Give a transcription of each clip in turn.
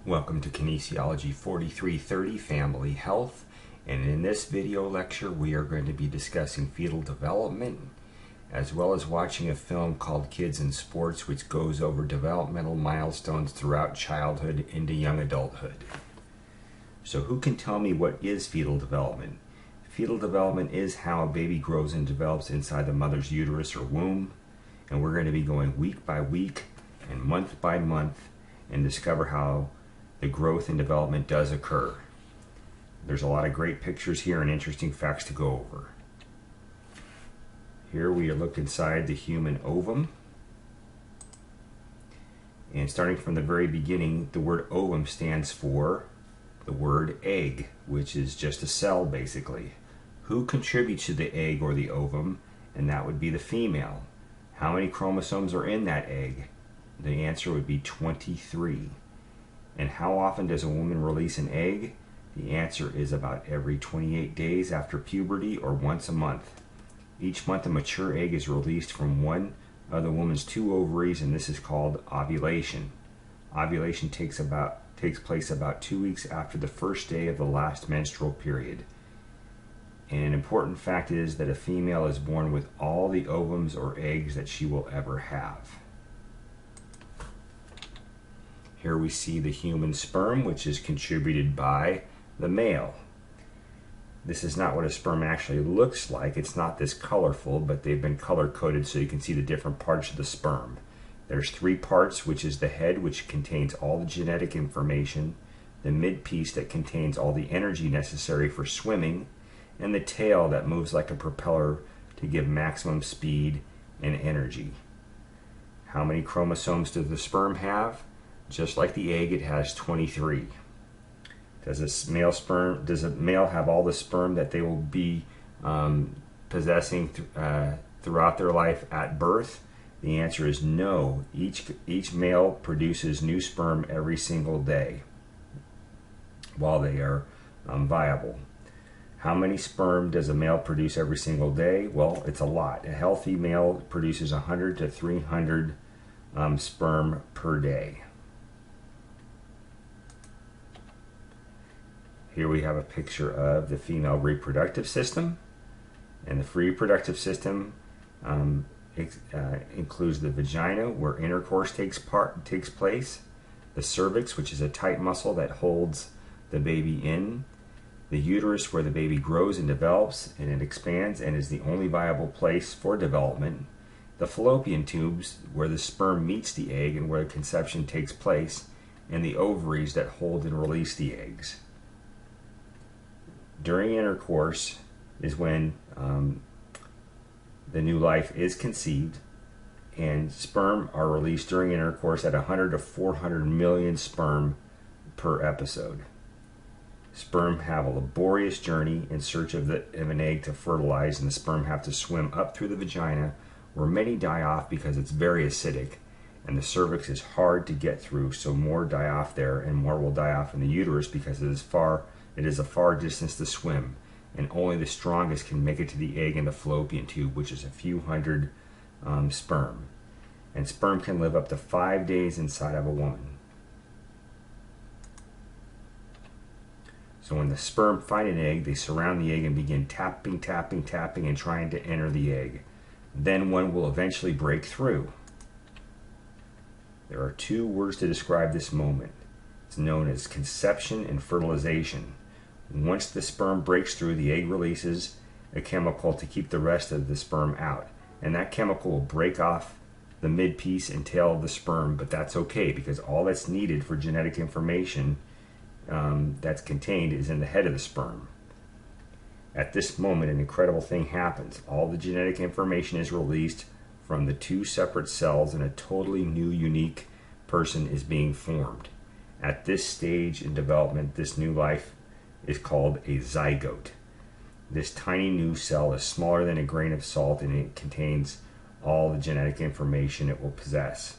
Welcome to Kinesiology 4330 Family Health, and in this video lecture we are going to be discussing fetal development as well as watching a film called Kids in Sports, which goes over developmental milestones throughout childhood into young adulthood. So who can tell me what is fetal development? Fetal development is how a baby grows and develops inside the mother's uterus or womb, and we're going to be going week by week and month by month and discover how the growth and development does occur. There's a lot of great pictures here and interesting facts to go over. Here we look inside the human ovum. And starting from the very beginning, the word ovum stands for the word egg, which is just a cell basically. Who contributes to the egg or the ovum? And that would be the female. How many chromosomes are in that egg? The answer would be 23. And how often does a woman release an egg? The answer is about every 28 days after puberty or once a month. Each month a mature egg is released from one of the woman's two ovaries, and this is called ovulation. Ovulation takes place about 2 weeks after the first day of the last menstrual period. And an important fact is that a female is born with all the ovums or eggs that she will ever have. Here we see the human sperm, which is contributed by the male. This is not what a sperm actually looks like. It's not this colorful, but they've been color-coded so you can see the different parts of the sperm. There's 3 parts, which is the head, which contains all the genetic information, the mid-piece that contains all the energy necessary for swimming, and the tail that moves like a propeller to give maximum speed and energy. How many chromosomes does the sperm have? Just like the egg, it has 23. Does a male have all the sperm that they will be possessing throughout their life at birth? The answer is no. Each male produces new sperm every single day while they are viable. How many sperm does a male produce every single day? Well, it's a lot. A healthy male produces 100 to 300 sperm per day. Here we have a picture of the female reproductive system, and the reproductive system includes the vagina, where intercourse takes place, the cervix, which is a tight muscle that holds the baby in, the uterus, where the baby grows and develops and it expands and is the only viable place for development, the fallopian tubes, where the sperm meets the egg and where conception takes place, and the ovaries that hold and release the eggs. During intercourse is when the new life is conceived, and sperm are released during intercourse at 100 to 400 million sperm per episode. Sperm have a laborious journey in search of an egg to fertilize, and the sperm have to swim up through the vagina, where many die off because it's very acidic, and the cervix is hard to get through, so more die off there, and more will die off in the uterus because it is a far distance to swim, and only the strongest can make it to the egg in the fallopian tube, which is a few hundred sperm. And sperm can live up to 5 days inside of a woman. So when the sperm find an egg, they surround the egg and begin tapping, and trying to enter the egg. Then one will eventually break through. There are 2 words to describe this moment. It's known as conception and fertilization. Once the sperm breaks through, the egg releases a chemical to keep the rest of the sperm out. And that chemical will break off the mid-piece and tail of the sperm, but that's okay because all that's needed for genetic information that's contained is in the head of the sperm. At this moment, an incredible thing happens. All the genetic information is released from the 2 separate cells, and a totally new, unique person is being formed. At this stage in development, this new life is called a zygote. This tiny new cell is smaller than a grain of salt, and it contains all the genetic information it will possess.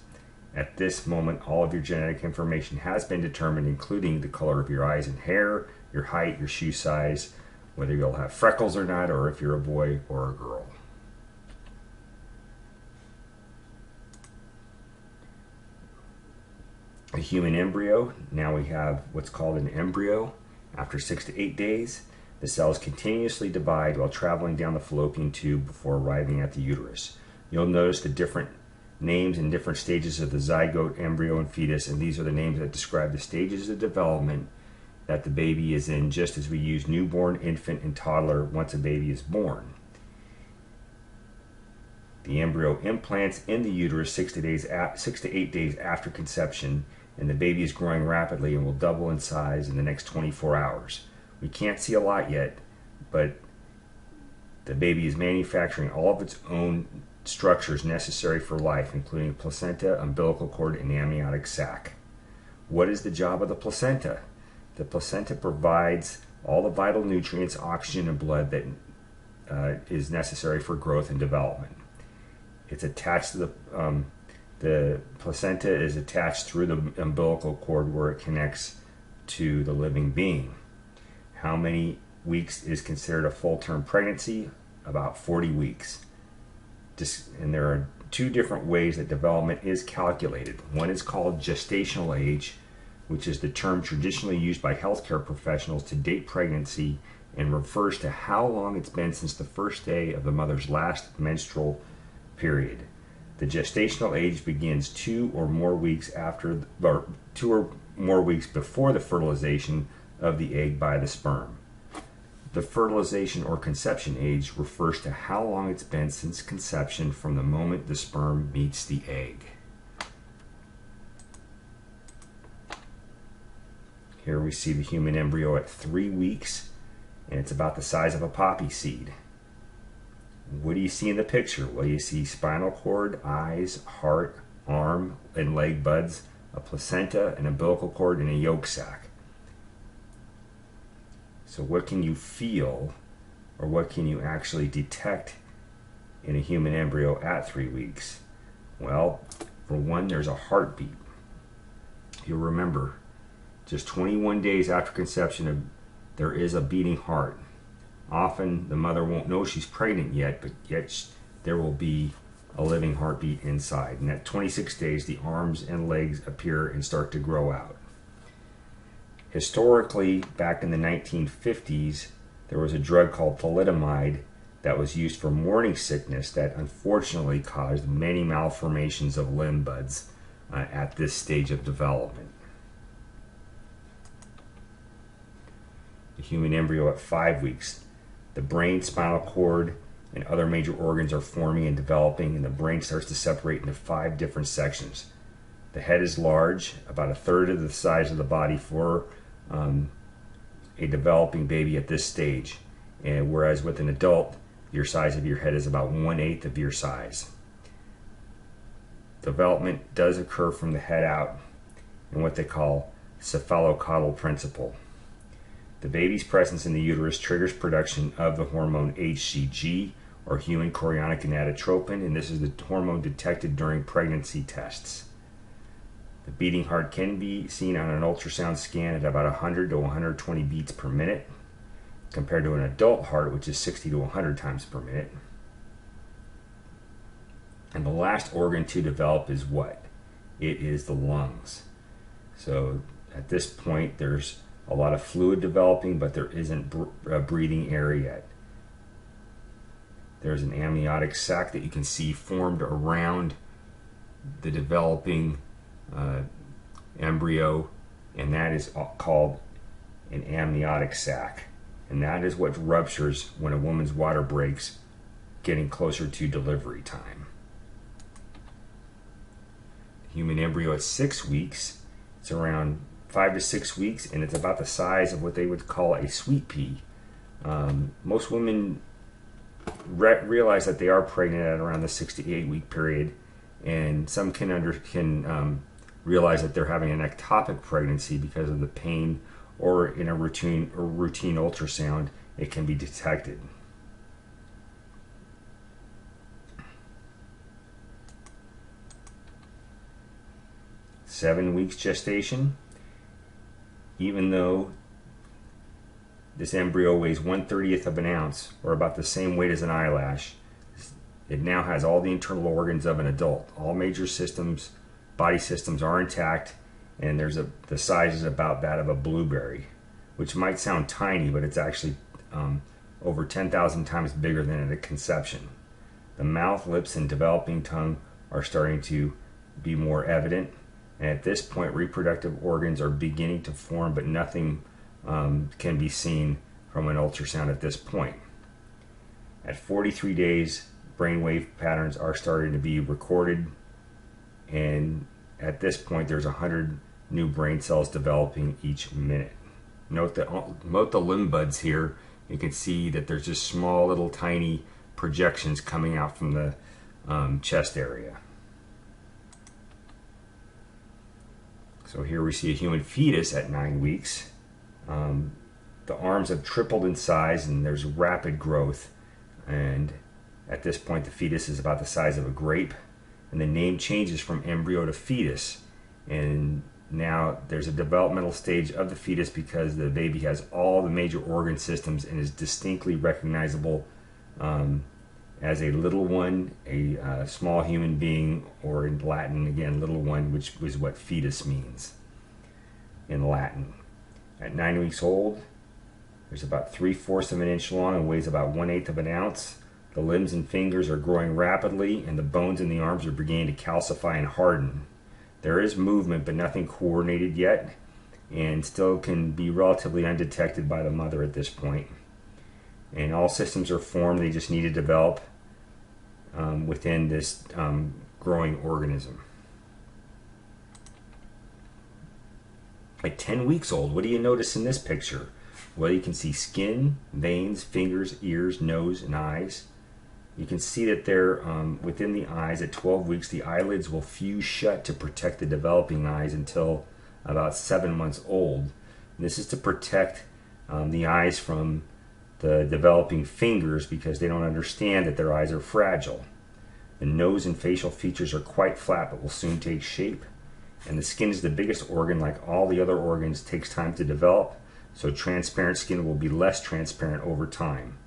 At this moment, all of your genetic information has been determined, including the color of your eyes and hair, your height, your shoe size, whether you'll have freckles or not, or if you're a boy or a girl. A human embryo, now we have what's called an embryo. After 6 to 8 days, the cells continuously divide while traveling down the fallopian tube before arriving at the uterus. You'll notice the different names and different stages of the zygote, embryo, and fetus, and these are the names that describe the stages of development that the baby is in, just as we use newborn, infant, and toddler once a baby is born. The embryo implants in the uterus 6 to 8 days after conception, and the baby is growing rapidly and will double in size in the next 24 hours. We can't see a lot yet, but the baby is manufacturing all of its own structures necessary for life, including placenta, umbilical cord, and amniotic sac. What is the job of the placenta? The placenta provides all the vital nutrients, oxygen, and blood that is necessary for growth and development. It's attached to the placenta is attached through the umbilical cord where it connects to the living being. How many weeks is considered a full-term pregnancy? About 40 weeks. And there are two different ways that development is calculated. One is called gestational age, which is the term traditionally used by healthcare professionals to date pregnancy and refers to how long it's been since the first day of the mother's last menstrual period. The gestational age begins 2 or more weeks before the fertilization of the egg by the sperm. The fertilization or conception age refers to how long it's been since conception from the moment the sperm meets the egg. Here we see the human embryo at 3 weeks, and it's about the size of a poppy seed. What do you see in the picture? Well, you see spinal cord, eyes, heart, arm, and leg buds, a placenta, an umbilical cord, and a yolk sac. So what can you feel, or what can you actually detect in a human embryo at 3 weeks? Well, for one, there's a heartbeat. You'll remember, just 21 days after conception, there is a beating heart. Often the mother won't know she's pregnant yet, but yet there will be a living heartbeat inside. And at 26 days, the arms and legs appear and start to grow out. Historically, back in the 1950s, there was a drug called thalidomide that was used for morning sickness that unfortunately caused many malformations of limb buds at this stage of development. The human embryo at 5 weeks. The brain, spinal cord, and other major organs are forming and developing, and the brain starts to separate into 5 different sections. The head is large, about a third of the size of the body for a developing baby at this stage, and whereas with an adult, your size of your head is about 1/8 of your size. Development does occur from the head out in what they call cephalocaudal principle. The baby's presence in the uterus triggers production of the hormone HCG, or human chorionic gonadotropin, and this is the hormone detected during pregnancy tests. The beating heart can be seen on an ultrasound scan at about 100 to 120 beats per minute, compared to an adult heart, which is 60 to 100 times per minute. And the last organ to develop is what? It is the lungs. So at this point, there's a lot of fluid developing, but there isn't a breathing air yet. There's an amniotic sac that you can see formed around the developing embryo, and that is called an amniotic sac. And that is what ruptures when a woman's water breaks, getting closer to delivery time. The human embryo at 6 weeks, it's around 5 to 6 weeks, and it's about the size of what they would call a sweet pea. Most women realize that they are pregnant at around the 6 to 8 week period, and some can realize that they're having an ectopic pregnancy because of the pain, or in a routine ultrasound, it can be detected. Seven weeks gestation. Even though this embryo weighs 1/30th of an ounce, or about the same weight as an eyelash, it now has all the internal organs of an adult. All major systems, body systems are intact, and the size is about that of a blueberry, which might sound tiny, but it's actually over 10,000 times bigger than at conception. The mouth, lips, and developing tongue are starting to be more evident, and at this point reproductive organs are beginning to form, but nothing can be seen from an ultrasound at this point. At 43 days, brainwave patterns are starting to be recorded, and at this point there's 100 new brain cells developing each minute. Note the limb buds here. You can see that there's just small little tiny projections coming out from the chest area. So here we see a human fetus at 9 weeks. The arms have tripled in size and there's rapid growth, and at this point the fetus is about the size of a grape, and the name changes from embryo to fetus, and now there's a developmental stage of the fetus because the baby has all the major organ systems and is distinctly recognizable as a little one, a small human being, or in Latin again little one, which is what fetus means in Latin. At 9 weeks old, there's about 3/4 of an inch long and weighs about 1/8 of an ounce. The limbs and fingers are growing rapidly, and the bones in the arms are beginning to calcify and harden. There is movement, but nothing coordinated yet, and still can be relatively undetected by the mother at this point. And all systems are formed, they just need to develop within this growing organism. At 10 weeks old, what do you notice in this picture? Well, you can see skin, veins, fingers, ears, nose, and eyes. You can see that they're within the eyes at 12 weeks, the eyelids will fuse shut to protect the developing eyes until about 7 months old. And this is to protect the eyes from the developing fingers because they don't understand that their eyes are fragile. The nose and facial features are quite flat but will soon take shape. And the skin is the biggest organ. Like all the other organs, takes time to develop, so transparent skin will be less transparent over time.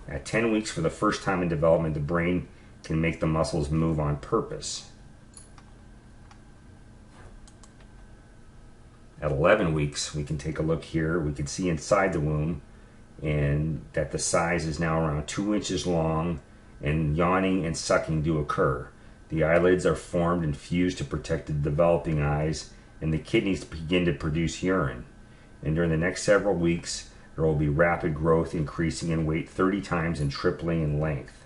At 10 weeks, for the first time in development, the brain can make the muscles move on purpose. At 11 weeks, we can take a look here. We can see inside the womb, and that the size is now around 2 inches long, and yawning and sucking do occur. The eyelids are formed and fused to protect the developing eyes, and the kidneys begin to produce urine. And during the next several weeks, there will be rapid growth, increasing in weight 30 times and tripling in length.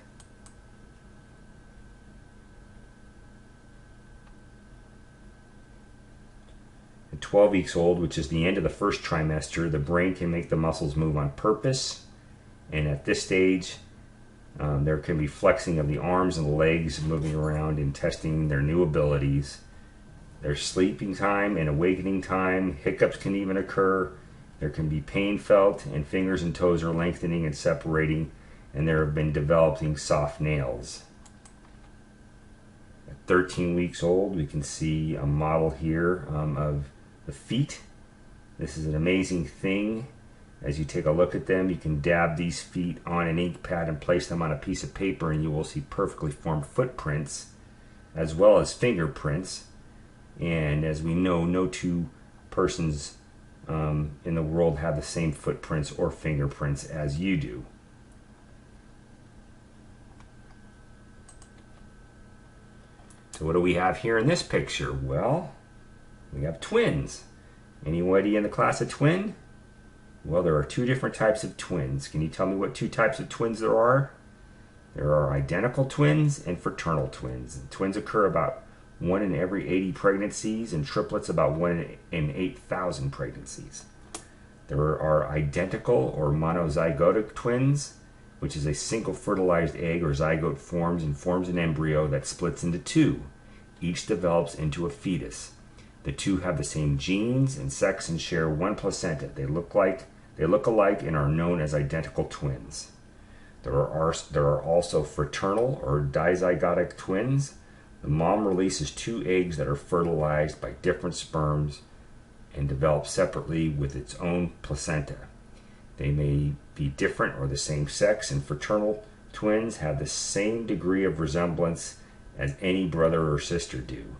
At 12 weeks old, which is the end of the first trimester, the brain can make the muscles move on purpose, and at this stage, there can be flexing of the arms and the legs, moving around and testing their new abilities. There's sleeping time and awakening time. Hiccups can even occur. There can be pain felt, and fingers and toes are lengthening and separating, and there have been developing soft nails. At 13 weeks old, we can see a model here of the feet. This is an amazing thing. As you take a look at them, you can dab these feet on an ink pad and place them on a piece of paper, and you will see perfectly formed footprints as well as fingerprints. And as we know, no two persons in the world have the same footprints or fingerprints as you do. So what do we have here in this picture? Well, we have twins. Anybody in the class a twin? Well, there are two different types of twins. Can you tell me what two types of twins there are? There are identical twins and fraternal twins. And twins occur about 1 in every 80 pregnancies, and triplets about 1 in 8,000 pregnancies. There are identical or monozygotic twins, which is a single fertilized egg or zygote forms an embryo that splits into two. Each develops into a fetus. The two have the same genes and sex and share one placenta. They look alike and are known as identical twins. There are also fraternal or dizygotic twins. The mom releases 2 eggs that are fertilized by different sperms and develop separately with its own placenta. They may be different or the same sex, and fraternal twins have the same degree of resemblance as any brother or sister do,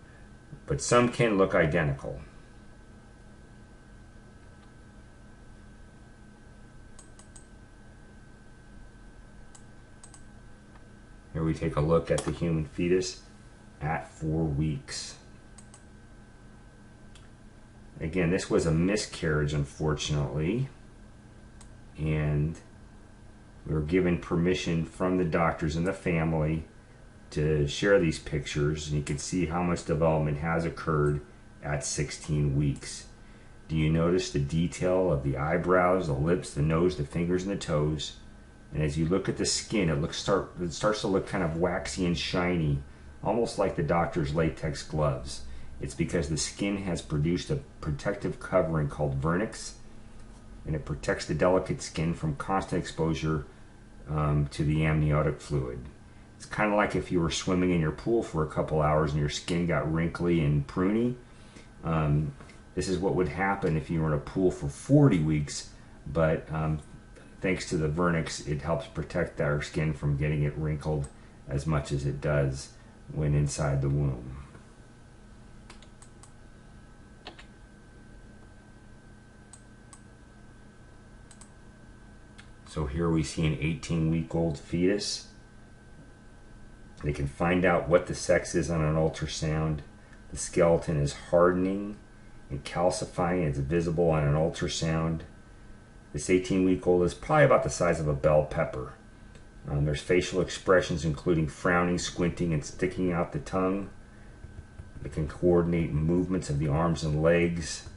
but some can look identical. Here we take a look at the human fetus at 4 weeks. Again, this was a miscarriage, unfortunately, and we were given permission from the doctors and the family to share these pictures, and you can see how much development has occurred at 16 weeks. Do you notice the detail of the eyebrows, the lips, the nose, the fingers, and the toes? And as you look at the skin, it starts to look kind of waxy and shiny, almost like the doctor's latex gloves. It's because the skin has produced a protective covering called vernix, and it protects the delicate skin from constant exposure to the amniotic fluid. It's kind of like if you were swimming in your pool for a couple hours and your skin got wrinkly and pruny. This is what would happen if you were in a pool for 40 weeks, but thanks to the vernix, it helps protect our skin from getting it wrinkled as much as it does when inside the womb. So here we see an 18-week-old fetus. They can find out what the sex is on an ultrasound. The skeleton is hardening and calcifying. It's visible on an ultrasound. This 18-week-old is probably about the size of a bell pepper. There's facial expressions including frowning, squinting, and sticking out the tongue. It can coordinate movements of the arms and legs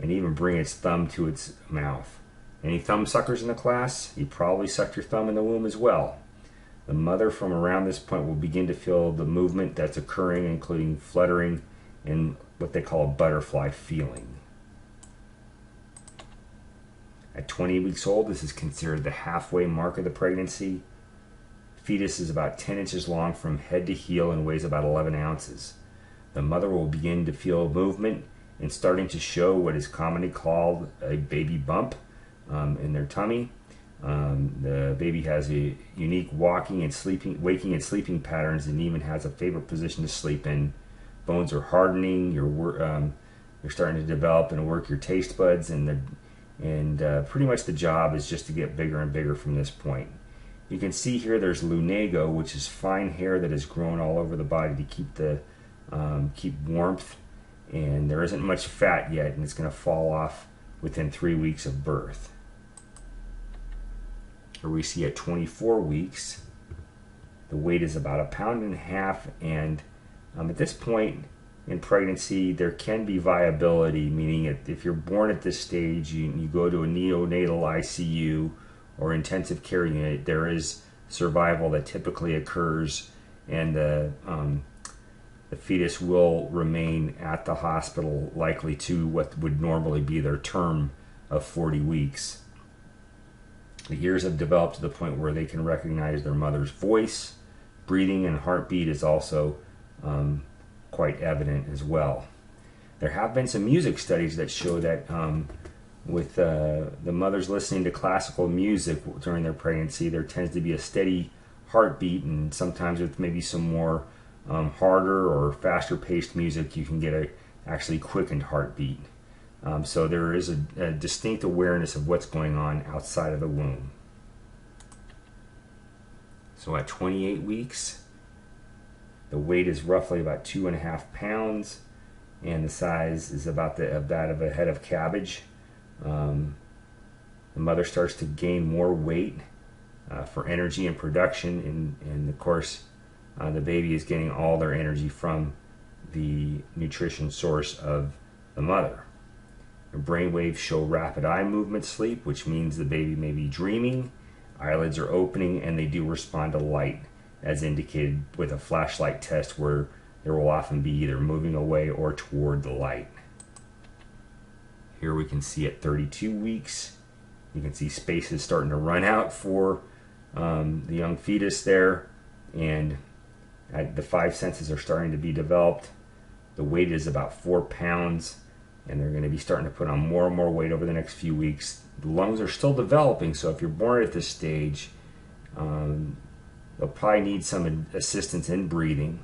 and even bring its thumb to its mouth. Any thumb suckers in the class? You probably sucked your thumb in the womb as well. The mother from around this point will begin to feel the movement that's occurring, including fluttering and what they call a butterfly feeling. At 20 weeks old, this is considered the halfway mark of the pregnancy. Fetus is about 10 inches long from head to heel and weighs about 11 ounces. The mother will begin to feel movement and starting to show what is commonly called a baby bump in their tummy. The baby has a unique waking and sleeping patterns, and even has a favorite position to sleep in. Bones are hardening. You're starting to develop and work your taste buds, and pretty much the job is just to get bigger and bigger from this point. You can see here there's lunago, which is fine hair that has grown all over the body to keep warmth, and there isn't much fat yet, and it's going to fall off within 3 weeks of birth. Here we see at 24 weeks, the weight is about 1.5 pounds, and at this point in pregnancy, there can be viability, meaning if you're born at this stage, you go to a neonatal ICU or intensive care unit, there is survival that typically occurs, and the fetus will remain at the hospital, likely to what would normally be their term of 40 weeks. The ears have developed to the point where they can recognize their mother's voice. Breathing and heartbeat is also quite evident as well. There have been some music studies that show that with the mothers listening to classical music during their pregnancy, there tends to be a steady heartbeat, and sometimes with maybe some more harder or faster paced music, you can get a actually quickened heartbeat. So there is a distinct awareness of what's going on outside of the womb. So at 28 weeks, the weight is roughly about 2.5 pounds, and the size is about that of a head of cabbage. The mother starts to gain more weight for energy and production, and of course, the baby is getting all their energy from the nutrition source of the mother. The brain waves show rapid eye movement sleep, which means the baby may be dreaming. Eyelids are opening, and they do respond to light, as indicated with a flashlight test, where there will often be either moving away or toward the light. Here we can see at 32 weeks, you can see spaces starting to run out for the young fetus there, and the 5 senses are starting to be developed. The weight is about 4 pounds, and they're going to be starting to put on more and more weight over the next few weeks. The lungs are still developing, so if you're born at this stage, they'll probably need some assistance in breathing.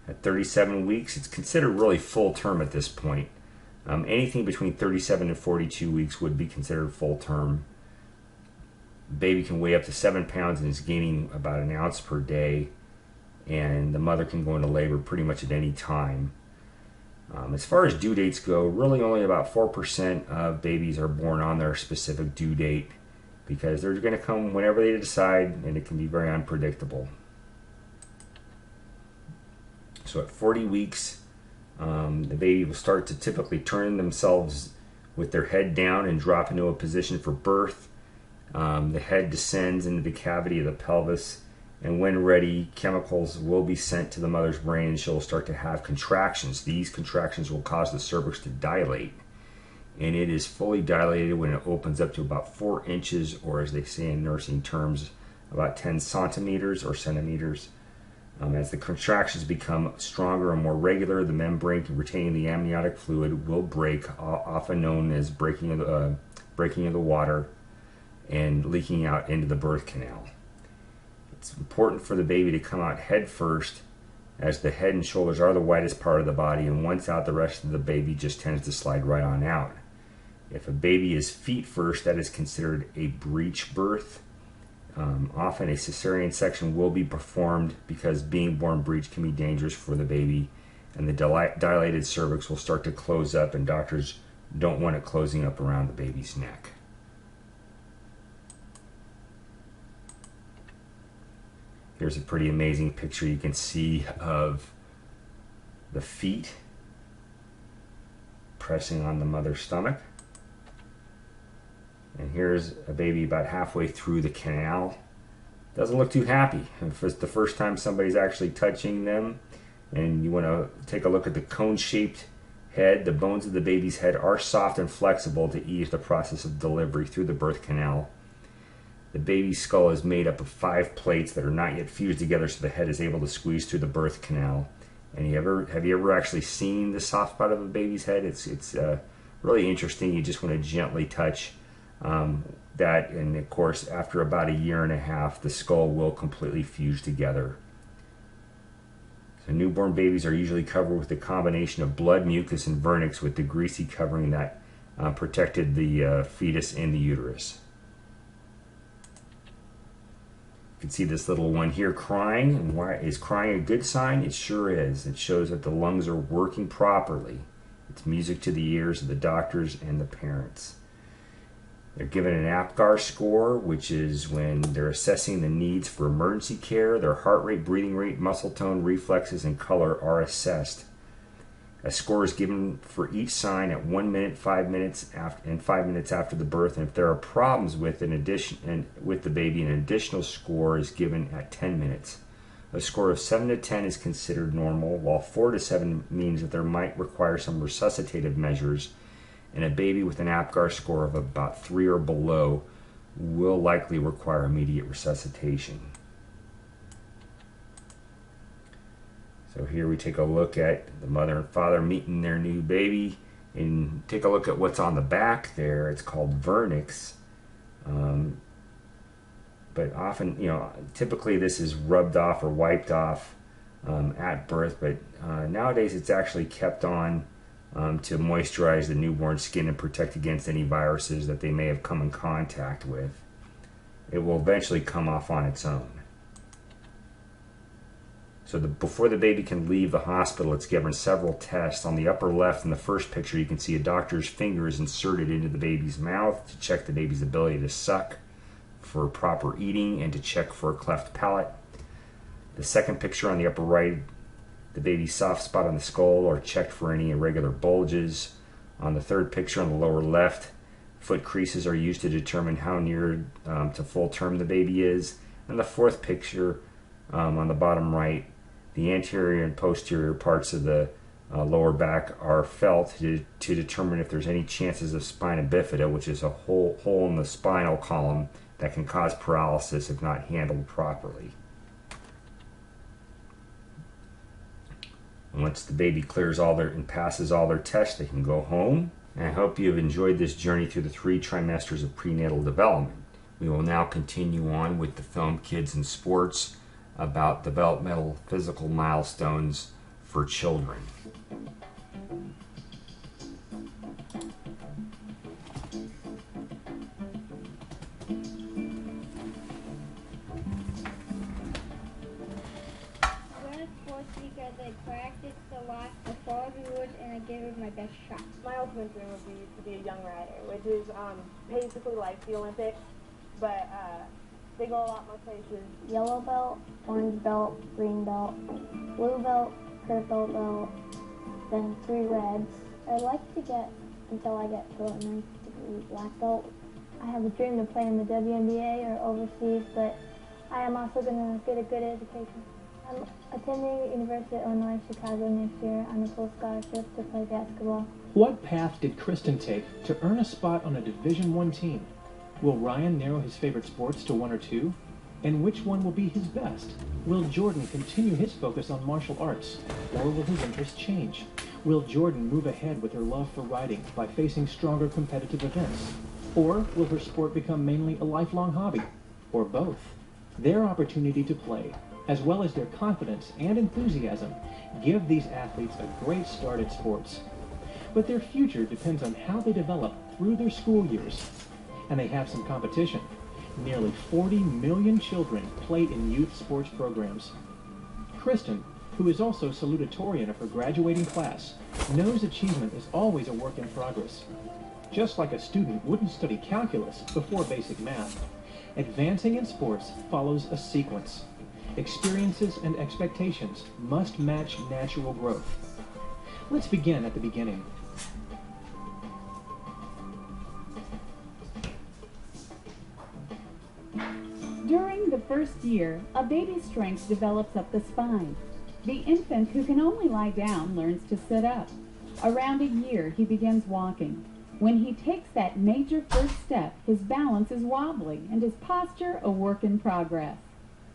At 37 weeks, it's considered really full term at this point. Anything between 37 and 42 weeks would be considered full term. The baby can weigh up to 7 pounds and is gaining about an ounce per day, and the mother can go into labor pretty much at any time. As far as due dates go, really only about 4% of babies are born on their specific due date, because they're going to come whenever they decide, and it can be very unpredictable. So at 40 weeks, the baby will start to typically turn themselves with their head down and drop into a position for birth. The head descends into the cavity of the pelvis, and when ready, chemicals will be sent to the mother's brain and she'll start to have contractions. These contractions will cause the cervix to dilate, and it is fully dilated when it opens up to about 4 inches, or as they say in nursing terms, about 10 centimeters or centimeters. As the contractions become stronger and more regular, the membrane retaining the amniotic fluid will break, often known as breaking of the water, and leaking out into the birth canal. It's important for the baby to come out head first, as the head and shoulders are the widest part of the body, and once out, the rest of the baby just tends to slide right on out. If a baby is feet first, that is considered a breech birth. Often a cesarean section will be performed, because being born breech can be dangerous for the baby, and the dilated cervix will start to close up, and doctors don't want it closing up around the baby's neck. Here's a pretty amazing picture you can see of the feet pressing on the mother's stomach. And here's a baby about halfway through the canal. Doesn't look too happy. If it's the first time somebody's actually touching them, and you want to take a look at the cone-shaped head, the bones of the baby's head are soft and flexible to ease the process of delivery through the birth canal. The baby's skull is made up of 5 plates that are not yet fused together, so the head is able to squeeze through the birth canal. And have you ever actually seen the soft spot of a baby's head? It's really interesting. You just want to gently touch that, and of course after about 1.5 years the skull will completely fuse together. So newborn babies are usually covered with a combination of blood, mucus, and vernix, with the greasy covering that protected the fetus in the uterus. You can see this little one here crying. And why is crying a good sign? It sure is. It shows that the lungs are working properly. It's music to the ears of the doctors and the parents. They're given an APGAR score, which is when they're assessing the needs for emergency care. Their heart rate, breathing rate, muscle tone, reflexes, and color are assessed. A score is given for each sign at 1 minute, 5 minutes, and 5 minutes after the birth. And if there are problems with the baby, an additional score is given at 10 minutes. A score of 7 to 10 is considered normal, while 4 to 7 means that there might require some resuscitative measures. And a baby with an APGAR score of about 3 or below will likely require immediate resuscitation. So here we take a look at the mother and father meeting their new baby, and take a look at what's on the back there. It's called vernix. But often, typically this is rubbed off or wiped off at birth, but nowadays it's actually kept on to moisturize the newborn skin and protect against any viruses that they may have come in contact with. It will eventually come off on its own. So before the baby can leave the hospital, it's given several tests. On the upper left in the first picture, you can see a doctor's finger is inserted into the baby's mouth to check the baby's ability to suck, for proper eating, and to check for a cleft palate. The second picture on the upper right, the baby's soft spot on the skull are checked for any irregular bulges. On the third picture on the lower left, foot creases are used to determine how near to full term the baby is. And the fourth picture on the bottom right, the anterior and posterior parts of the lower back are felt to determine if there's any chances of spina bifida, which is a hole in the spinal column that can cause paralysis if not handled properly. Once the baby clears and passes all their tests, they can go home. And I hope you have enjoyed this journey through the 3 trimesters of prenatal development. We will now continue on with the film Kids in Sports about developmental physical milestones for children. give it my best shot. My ultimate dream would be to be a young rider, which is basically like the Olympics, but they go a lot more places. Yellow belt, orange belt, green belt, blue belt, purple belt, then 3 reds. I'd like to get, until I get to a 9th degree black belt. I have a dream to play in the WNBA or overseas, but I am also going to get a good education. I'm attending University of Illinois Chicago next year on a full scholarship to play basketball. What path did Kristen take to earn a spot on a Division I team? Will Ryan narrow his favorite sports to 1 or 2? And which one will be his best? Will Jordan continue his focus on martial arts, or will his interests change? Will Jordan move ahead with her love for riding by facing stronger competitive events? Or will her sport become mainly a lifelong hobby? Or both? Their opportunity to play, as well as their confidence and enthusiasm, give these athletes a great start at sports. But their future depends on how they develop through their school years. And they have some competition. Nearly 40 million children play in youth sports programs. Kristen, who is also salutatorian of her graduating class, knows achievement is always a work in progress. Just like a student wouldn't study calculus before basic math, advancing in sports follows a sequence. Experiences and expectations must match natural growth. Let's begin at the beginning. During the first year, a baby's strength develops up the spine. The infant who can only lie down learns to sit up. Around a year, he begins walking. When he takes that major first step, his balance is wobbly and his posture a work in progress.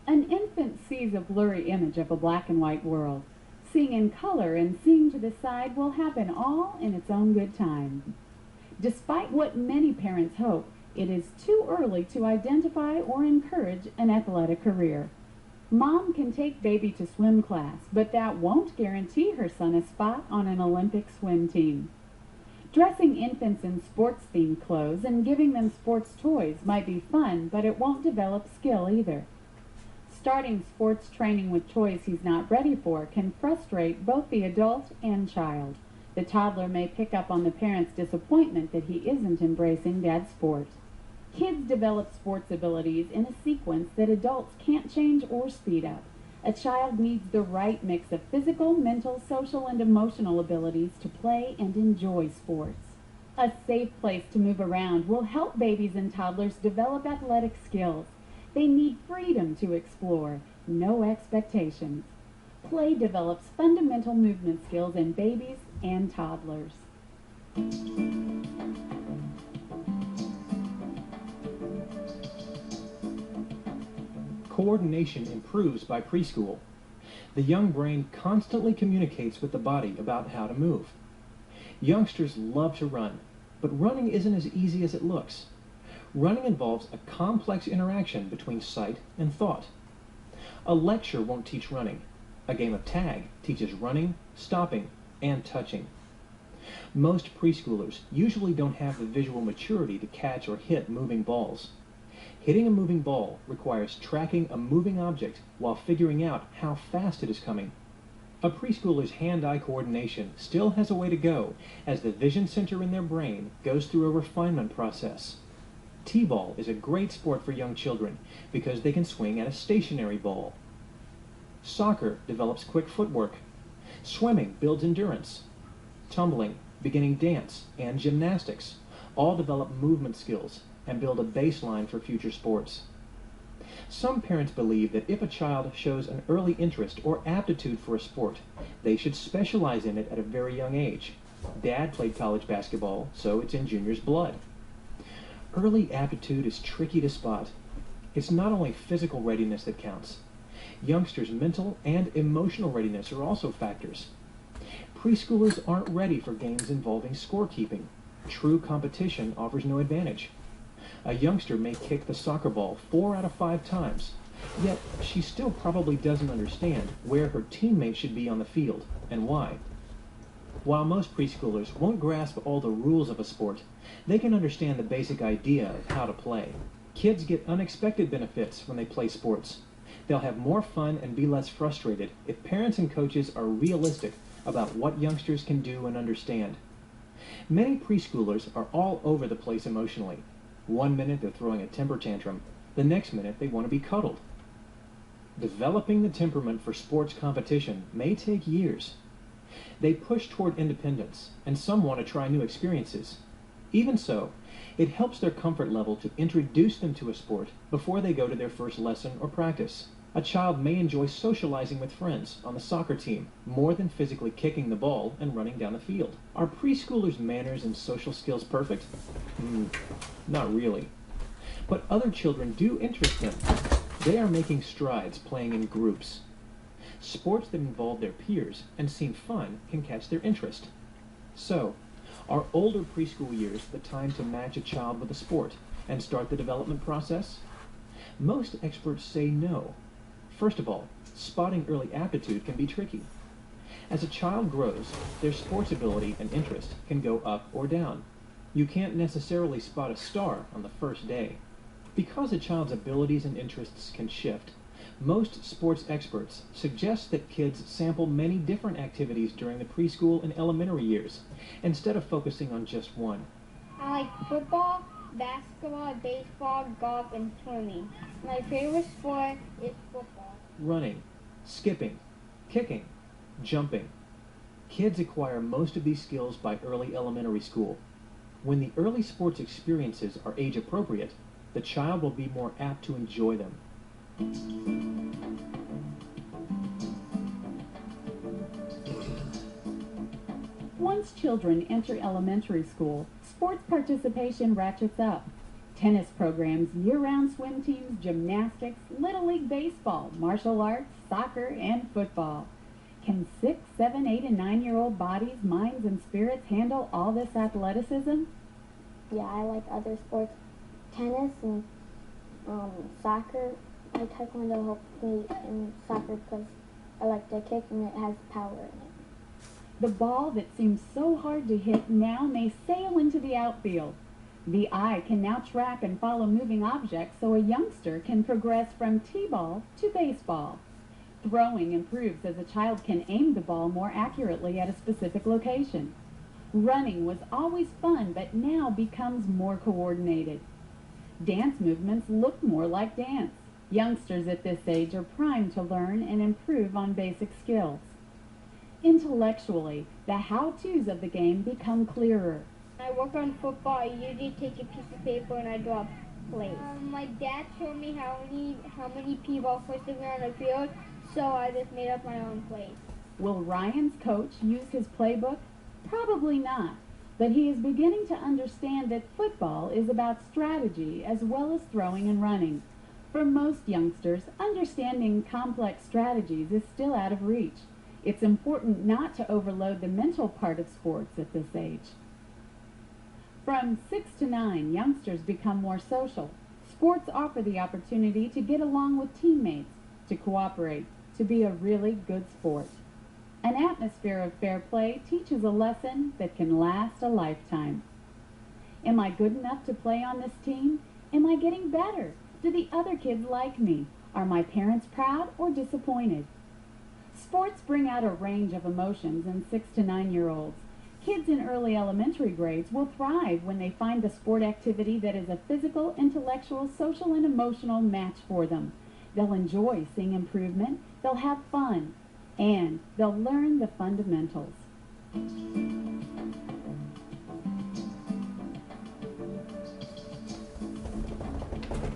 An infant sees a blurry image of a black and white world. Seeing in color and seeing to the side will happen all in its own good time. Despite what many parents hope, it is too early to identify or encourage an athletic career. Mom can take baby to swim class, but that won't guarantee her son a spot on an Olympic swim team. Dressing infants in sports-themed clothes and giving them sports toys might be fun, but it won't develop skill either. Starting sports training with toys he's not ready for can frustrate both the adult and child. The toddler may pick up on the parent's disappointment that he isn't embracing dad's sport. Kids develop sports abilities in a sequence that adults can't change or speed up. A child needs the right mix of physical, mental, social, and emotional abilities to play and enjoy sports. A safe place to move around will help babies and toddlers develop athletic skills. They need freedom to explore, no expectations. Play develops fundamental movement skills in babies and toddlers. Coordination improves by preschool. The young brain constantly communicates with the body about how to move. Youngsters love to run, but running isn't as easy as it looks. Running involves a complex interaction between sight and thought. A lecture won't teach running. A game of tag teaches running, stopping, and touching. Most preschoolers usually don't have the visual maturity to catch or hit moving balls. Hitting a moving ball requires tracking a moving object while figuring out how fast it is coming. A preschooler's hand-eye coordination still has a way to go as the vision center in their brain goes through a refinement process. T-ball is a great sport for young children because they can swing at a stationary ball. Soccer develops quick footwork. Swimming builds endurance. Tumbling, beginning dance, and gymnastics all develop movement skills and build a baseline for future sports. Some parents believe that if a child shows an early interest or aptitude for a sport, they should specialize in it at a very young age. Dad played college basketball, so it's in Junior's blood. Early aptitude is tricky to spot. It's not only physical readiness that counts. Youngsters' mental and emotional readiness are also factors. Preschoolers aren't ready for games involving scorekeeping. True competition offers no advantage. A youngster may kick the soccer ball 4 out of 5 times, yet she still probably doesn't understand where her teammates should be on the field and why. While most preschoolers won't grasp all the rules of a sport, they can understand the basic idea of how to play. Kids get unexpected benefits when they play sports. They'll have more fun and be less frustrated if parents and coaches are realistic about what youngsters can do and understand. Many preschoolers are all over the place emotionally. One minute they're throwing a temper tantrum, the next minute they want to be cuddled. Developing the temperament for sports competition may take years. They push toward independence, and some want to try new experiences. Even so, it helps their comfort level to introduce them to a sport before they go to their first lesson or practice. A child may enjoy socializing with friends on the soccer team more than physically kicking the ball and running down the field. Are preschoolers' manners and social skills perfect? Not really. But other children do interest them. They are making strides playing in groups. Sports that involve their peers and seem fun can catch their interest. So, are older preschool years the time to match a child with a sport and start the development process? Most experts say no. First of all, spotting early aptitude can be tricky. As a child grows, their sports ability and interest can go up or down. You can't necessarily spot a star on the first day. Because a child's abilities and interests can shift, most sports experts suggest that kids sample many different activities during the preschool and elementary years, instead of focusing on just one. I like football, basketball, baseball, golf, and swimming. My favorite sport is football. Running, skipping, kicking, jumping. Kids acquire most of these skills by early elementary school. When the early sports experiences are age appropriate, the child will be more apt to enjoy them. Once children enter elementary school, sports participation ratchets up. Tennis programs, year-round swim teams, gymnastics, Little League baseball, martial arts, soccer, and football. Can 6, 7, 8, and 9-year-old bodies, minds, and spirits handle all this athleticism? Yeah, I like other sports. Tennis and soccer. My taekwondo helps me in soccer because I like to kick and it has power in it. The ball that seems so hard to hit now may sail into the outfield. The eye can now track and follow moving objects so a youngster can progress from t-ball to baseball. Throwing improves as a child can aim the ball more accurately at a specific location. Running was always fun but now becomes more coordinated. Dance movements look more like dance. Youngsters at this age are primed to learn and improve on basic skills. Intellectually, the how-tos of the game become clearer. When I work on football, I usually take a piece of paper and I draw plays. My dad showed me how many people are supposed to be on the field, so I just made up my own plays. Will Ryan's coach use his playbook? Probably not. But he is beginning to understand that football is about strategy as well as throwing and running. For most youngsters, understanding complex strategies is still out of reach. It's important not to overload the mental part of sports at this age. From 6 to 9, youngsters become more social. Sports offer the opportunity to get along with teammates, to cooperate, to be a really good sport. An atmosphere of fair play teaches a lesson that can last a lifetime. Am I good enough to play on this team? Am I getting better? Do the other kids like me? Are my parents proud or disappointed? Sports bring out a range of emotions in 6 to 9-year-olds. Kids in early elementary grades will thrive when they find a sport activity that is a physical, intellectual, social, and emotional match for them. They'll enjoy seeing improvement, they'll have fun, and they'll learn the fundamentals.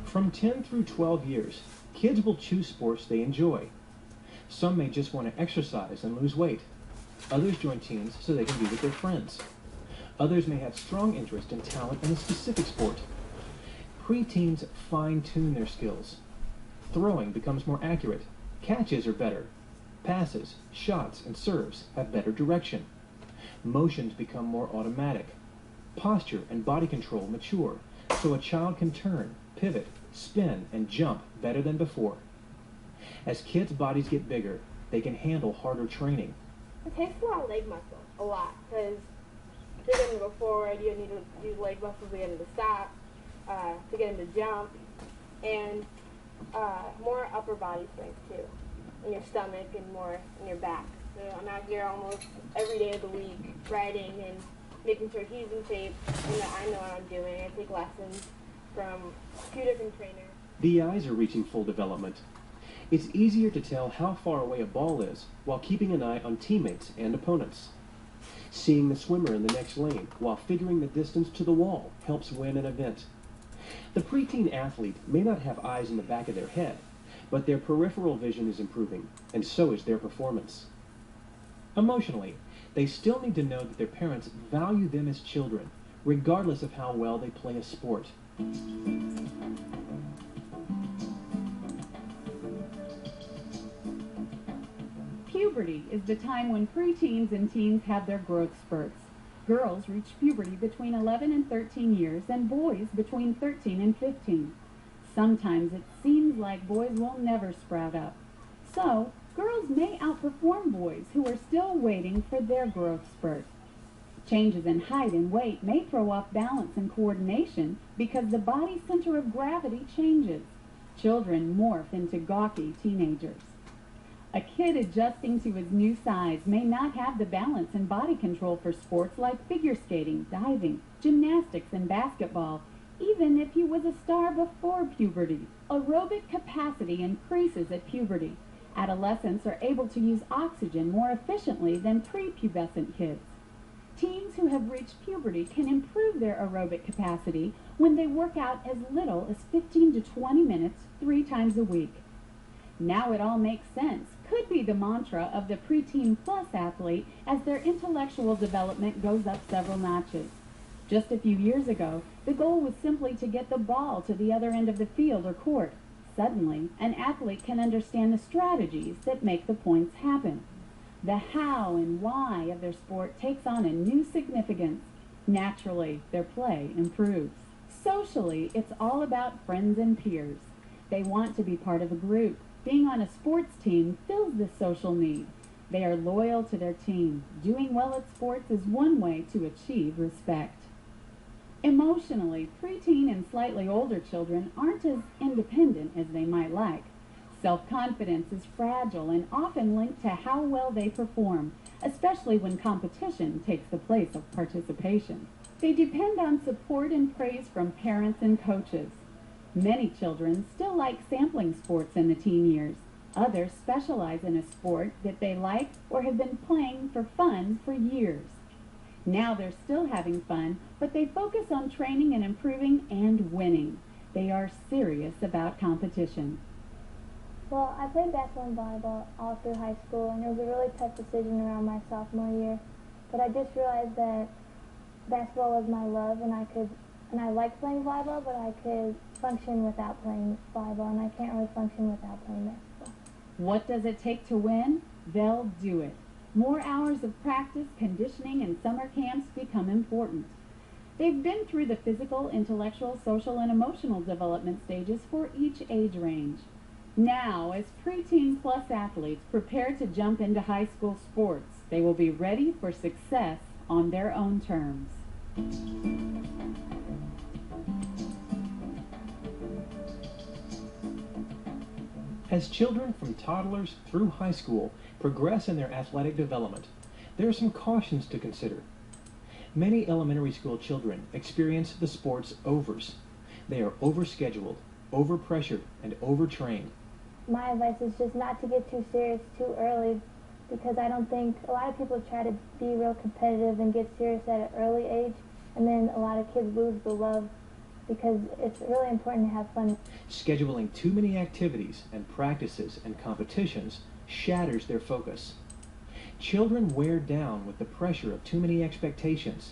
From 10 through 12 years, kids will choose sports they enjoy. Some may just want to exercise and lose weight. Others join teams so they can be with their friends. Others may have strong interest and talent in a specific sport. Preteens fine-tune their skills. Throwing becomes more accurate. Catches are better. Passes, shots, and serves have better direction. Motions become more automatic. Posture and body control mature, so a child can turn, pivot, spin, and jump better than before. As kids' bodies get bigger, they can handle harder training. It takes a lot of leg muscle, a lot, because to get him to go forward, you need to use leg muscles to get him to stop, to get him to jump, and more upper body strength too, in your stomach and more in your back. So I'm out here almost every day of the week riding and making sure he's in shape and that I know what I'm doing. I take lessons from a few different trainers. The eyes are reaching full development. It's easier to tell how far away a ball is while keeping an eye on teammates and opponents. Seeing the swimmer in the next lane while figuring the distance to the wall helps win an event. The preteen athlete may not have eyes in the back of their head, but their peripheral vision is improving, and so is their performance. Emotionally, they still need to know that their parents value them as children, regardless of how well they play a sport. Puberty is the time when preteens and teens have their growth spurts. Girls reach puberty between 11 and 13 years, and boys between 13 and 15. Sometimes it seems like boys will never sprout up. So, girls may outperform boys who are still waiting for their growth spurt. Changes in height and weight may throw off balance and coordination because the body center of gravity changes. Children morph into gawky teenagers. A kid adjusting to his new size may not have the balance and body control for sports like figure skating, diving, gymnastics, and basketball, even if he was a star before puberty. Aerobic capacity increases at puberty. Adolescents are able to use oxygen more efficiently than prepubescent kids. Teens who have reached puberty can improve their aerobic capacity when they work out as little as 15 to 20 minutes 3 times a week. Now it all makes sense could be the mantra of the preteen plus athlete as their intellectual development goes up several notches. Just a few years ago, the goal was simply to get the ball to the other end of the field or court. Suddenly, an athlete can understand the strategies that make the points happen. The how and why of their sport takes on a new significance. Naturally, their play improves. Socially, it's all about friends and peers. They want to be part of a group. Being on a sports team fills this social need. They are loyal to their team. Doing well at sports is one way to achieve respect. Emotionally, preteen and slightly older children aren't as independent as they might like. Self-confidence is fragile and often linked to how well they perform, especially when competition takes the place of participation. They depend on support and praise from parents and coaches. Many children still like sampling sports in the teen years. Others specialize in a sport that they like or have been playing for fun for years. Now they're still having fun, but they focus on training and improving and winning. They are serious about competition. Well, I played basketball and volleyball all through high school, and it was a really tough decision around my sophomore year. But I just realized that basketball was my love, and I liked playing volleyball, but I could function without playing volleyball, and I can't really function without playing basketball. What does it take to win? They'll do it. More hours of practice, conditioning, and summer camps become important. They've been through the physical, intellectual, social, and emotional development stages for each age range. Now, as preteen plus athletes prepare to jump into high school sports, they will be ready for success on their own terms. As children from toddlers through high school progress in their athletic development, there are some cautions to consider. Many elementary school children experience the sports overs. They are overscheduled, overpressured, and overtrained. My advice is just not to get too serious too early, because I don't think a lot of people try to be real competitive and get serious at an early age, and then a lot of kids lose the love, because it's really important to have fun. Scheduling too many activities and practices and competitions shatters their focus. Children wear down with the pressure of too many expectations.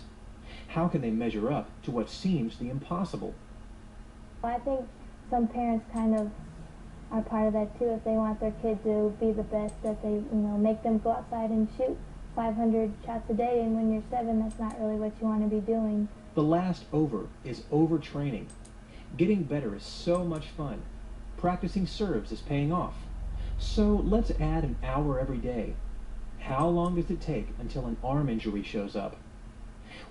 How can they measure up to what seems the impossible? I think some parents kind of are part of that too. If they want their kid to be the best, that they make them go outside and shoot 500 shots a day, and when you're 7, that's not really what you want to be doing. The last over is overtraining. Getting better is so much fun. Practicing serves is paying off. So let's add an hour every day. How long does it take until an arm injury shows up?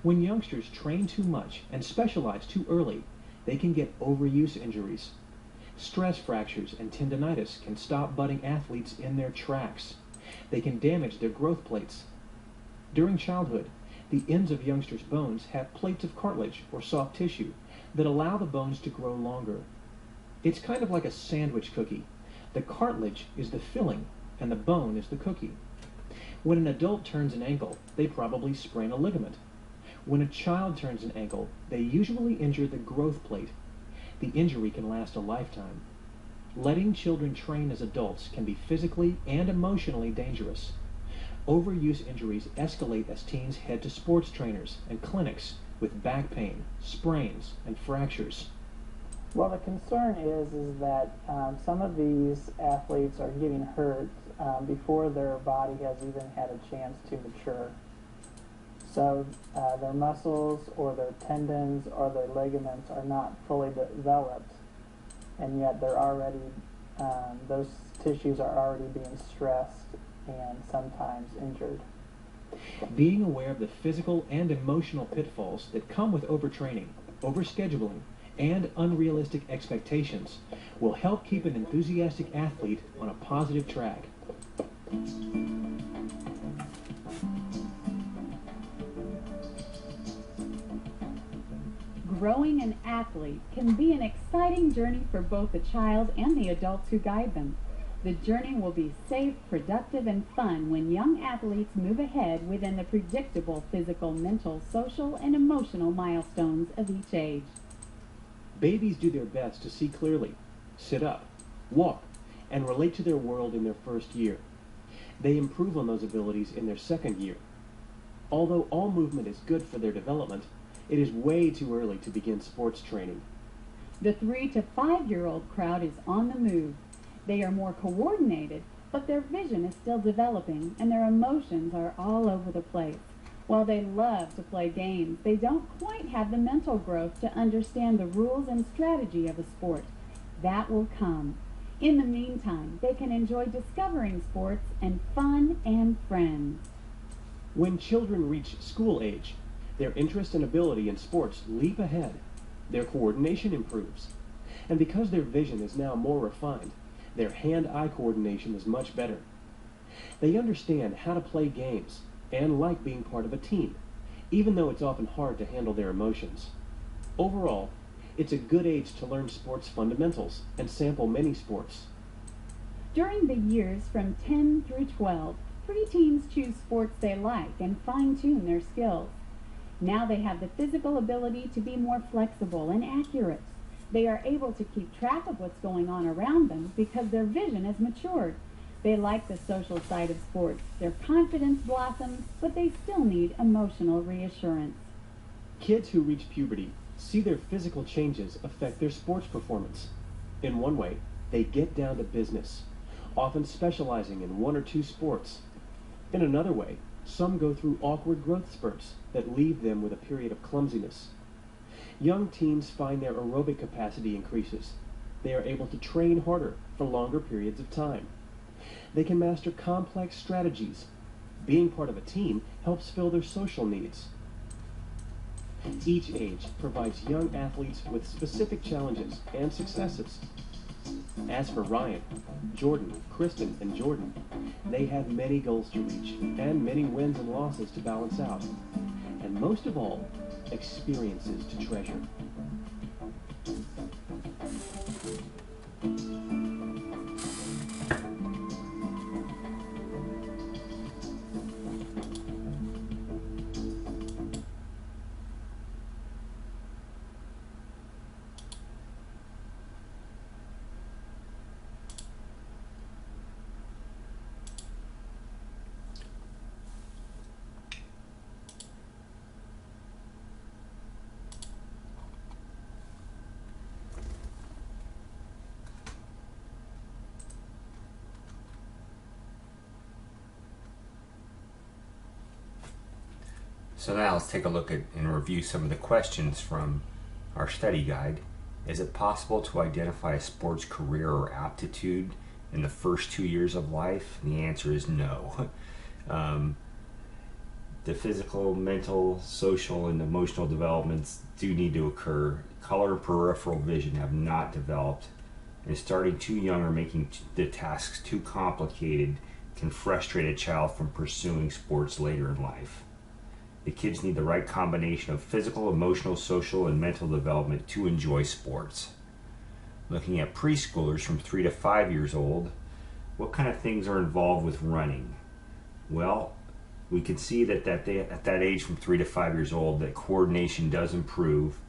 When youngsters train too much and specialize too early, they can get overuse injuries. Stress fractures and tendinitis can stop budding athletes in their tracks. They can damage their growth plates. During childhood, the ends of youngsters' bones have plates of cartilage or soft tissue that allow the bones to grow longer. It's kind of like a sandwich cookie. The cartilage is the filling and the bone is the cookie. When an adult turns an ankle, they probably sprain a ligament. When a child turns an ankle, they usually injure the growth plate. The injury can last a lifetime. Letting children train as adults can be physically and emotionally dangerous. Overuse injuries escalate as teens head to sports trainers and clinics with back pain, sprains, and fractures. Well, the concern is that some of these athletes are getting hurt before their body has even had a chance to mature. So their muscles or their tendons or their ligaments are not fully developed, and yet they're already, those tissues are already being stressed and sometimes injured. Being aware of the physical and emotional pitfalls that come with overtraining, overscheduling, and unrealistic expectations will help keep an enthusiastic athlete on a positive track. Growing an athlete can be an exciting journey for both the child and the adults who guide them. The journey will be safe, productive, and fun when young athletes move ahead within the predictable physical, mental, social, and emotional milestones of each age. Babies do their best to see clearly, sit up, walk, and relate to their world in their first year. They improve on those abilities in their second year. Although all movement is good for their development, it is way too early to begin sports training. The 3 to 5-year-old crowd is on the move. They are more coordinated, but their vision is still developing and their emotions are all over the place. While they love to play games, they don't quite have the mental growth to understand the rules and strategy of a sport. That will come. In the meantime, they can enjoy discovering sports and fun and friends. When children reach school age, their interest and ability in sports leap ahead. Their coordination improves. And because their vision is now more refined, their hand-eye coordination is much better. They understand how to play games and like being part of a team, even though it's often hard to handle their emotions. Overall, it's a good age to learn sports fundamentals and sample many sports. During the years from 10 through 12, preteens choose sports they like and fine-tune their skills. Now they have the physical ability to be more flexible and accurate. They are able to keep track of what's going on around them because their vision has matured. They like the social side of sports. Their confidence blossoms, but they still need emotional reassurance. Kids who reach puberty see their physical changes affect their sports performance. In one way, they get down to business, often specializing in 1 or 2 sports. In another way, some go through awkward growth spurts that leave them with a period of clumsiness. Young teens find their aerobic capacity increases. They are able to train harder for longer periods of time. They can master complex strategies. Being part of a team helps fill their social needs. Each age provides young athletes with specific challenges and successes. As for Ryan, Jordan, Kristen, and Jordan, they have many goals to reach and many wins and losses to balance out. And most of all, experiences to treasure. So now let's take a look at and review some of the questions from our study guide. Is it possible to identify a sports career or aptitude in the first 2 years of life? And the answer is no. The physical, mental, social, and emotional developments do need to occur. Color and peripheral vision have not developed, and starting too young or making the tasks too complicated can frustrate a child from pursuing sports later in life. The kids need the right combination of physical, emotional, social, and mental development to enjoy sports. Looking at preschoolers from 3 to 5 years old, what kind of things are involved with running? Well, we can see that at that age from 3 to 5 years old, that coordination does improve.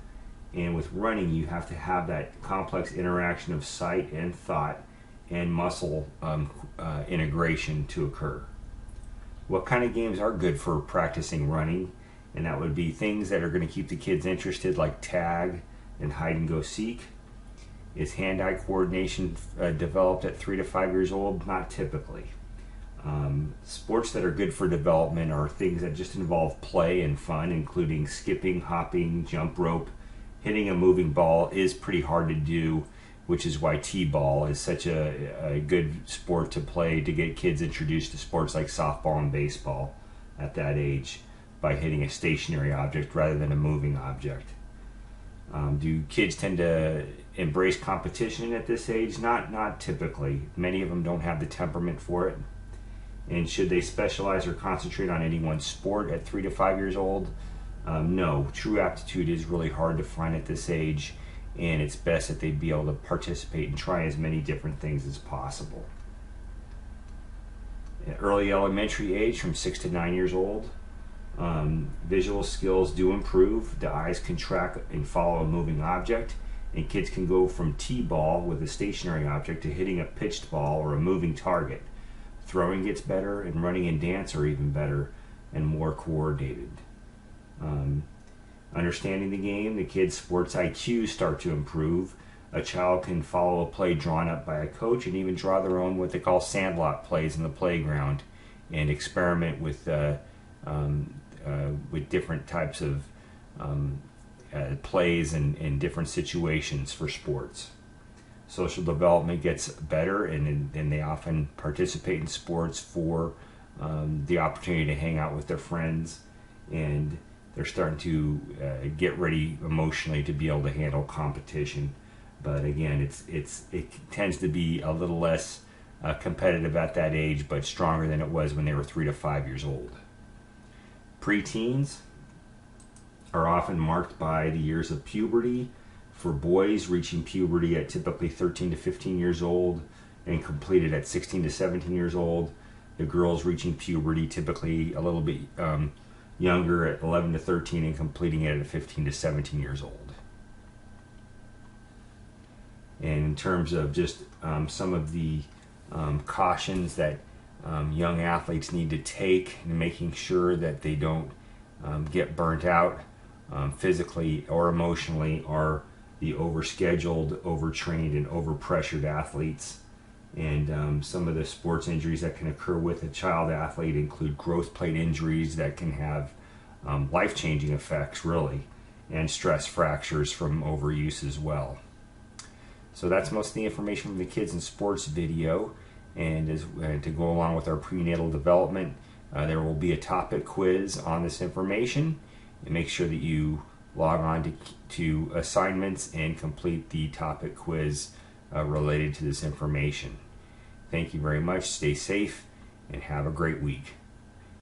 And with running, you have to have that complex interaction of sight and thought and muscle integration to occur. What kind of games are good for practicing running? And that would be things that are going to keep the kids interested, like tag and hide and go seek. Is hand-eye coordination developed at 3 to 5 years old? Not typically. Sports that are good for development are things that just involve play and fun, including skipping, hopping, jump rope. Hitting a moving ball is pretty hard to do, which is why t-ball is such a good sport to play to get kids introduced to sports like softball and baseball at that age by hitting a stationary object rather than a moving object. Do kids tend to embrace competition at this age? Not typically. Many of them don't have the temperament for it. And should they specialize or concentrate on any one sport at 3 to 5 years old? No. True aptitude is really hard to find at this age, and it's best that they be able to participate and try as many different things as possible. At early elementary age, from 6 to 9 years old, visual skills do improve. The eyes can track and follow a moving object, and kids can go from t-ball with a stationary object to hitting a pitched ball or a moving target. Throwing gets better, and running and dance are even better and more coordinated. Understanding the game, the kids' sports IQs start to improve. A child can follow a play drawn up by a coach and even draw their own what they call sandlot plays in the playground and experiment with different types of plays and different situations for sports. Social development gets better, and they often participate in sports for the opportunity to hang out with their friends, and they're starting to get ready emotionally to be able to handle competition. But again, it tends to be a little less competitive at that age, but stronger than it was when they were 3 to 5 years old. Preteens are often marked by the years of puberty. For boys, reaching puberty at typically 13 to 15 years old and completed at 16 to 17 years old. The girls reaching puberty typically a little bit younger at 11 to 13 and completing it at 15 to 17 years old. And in terms of just some of the cautions that young athletes need to take in making sure that they don't get burnt out physically or emotionally are the overscheduled, overtrained, and overpressured athletes. And some of the sports injuries that can occur with a child athlete include growth plate injuries that can have life-changing effects, really, and stress fractures from overuse as well. So that's most of the information from the Kids in Sports video. And to go along with our prenatal development, there will be a topic quiz on this information. And make sure that you log on to assignments and complete the topic quiz related to this information. Thank you very much. Stay safe and have a great week.